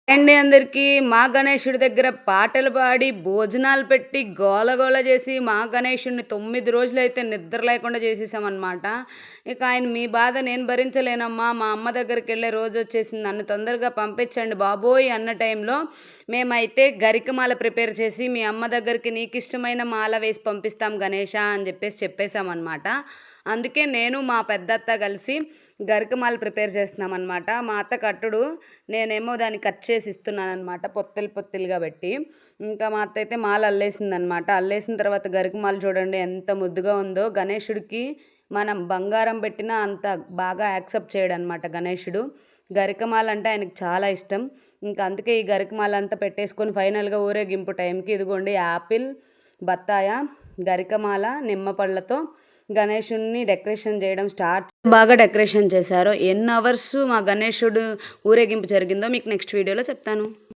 అండి అందరికీ మా గణేశుడి దగ్గర పాటలు పాడి, భోజనాలు పెట్టి, గోలగోల చేసి, మా గణేశుడిని 9 రోజులైతే నిద్ర లేకుండా చేసేసామనమాట. ఇక ఆయన మీ బాధ నేను భరించలేనమ్మా, మా అమ్మ దగ్గరికెళ్ళే రోజొచ్చేసింది. నన్ను తొందరగా పంపించండి బాబోయ్! అన్న టైంలో మేమైతే గరికమాల ప్రిపేర్ చేసి, మీ అమ్మ దగ్గరికి నీకిష్టమైన మాల వేసి పంపిస్తాం గణేష అని చెప్పేసామనమాట. అందుకే నేను మా పెద్దత్త కలిసి గరికమాల ప్రిపేర్ చేస్తున్నామనమాట. మా అత్త కట్టుడు, నేనేమో దాన్ని కట్ చేసి ఇస్తున్నాననమాట పొత్తిలు పొత్తిలుగా పెట్టి. ఇంకా మా అత్త అయితే మాల అల్లేసిందనమాట. అల్లేసిన తర్వాత గరికమాల చూడండి ఎంత ముద్దుగా ఉందో. గణేశుడికి మనం బంగారం పెట్టినా అంత బాగా యాక్సెప్ట్ చేయడనమాట గణేశుడు. గరికమాల అంటే ఆయనకు చాలా ఇష్టం. ఇంకా అందుకే ఈ గరికమాల అంతా పెట్టేసుకొని ఫైనల్గా ఊరేగింపు టైంకి ఇదిగోండి యాపిల్, బత్తాయ, గరికమాల, నిమ్మ పళ్ళతో గణేశుడిని డెకరేషన్ చేయడం స్టార్ట్. బాగా డెకరేషన్ చేశారు. ఎన్ని అవర్స్ మా గణేశుడు ఊరేగింపు జరిగిందో మీకు నెక్స్ట్ వీడియోలో చెప్తాను.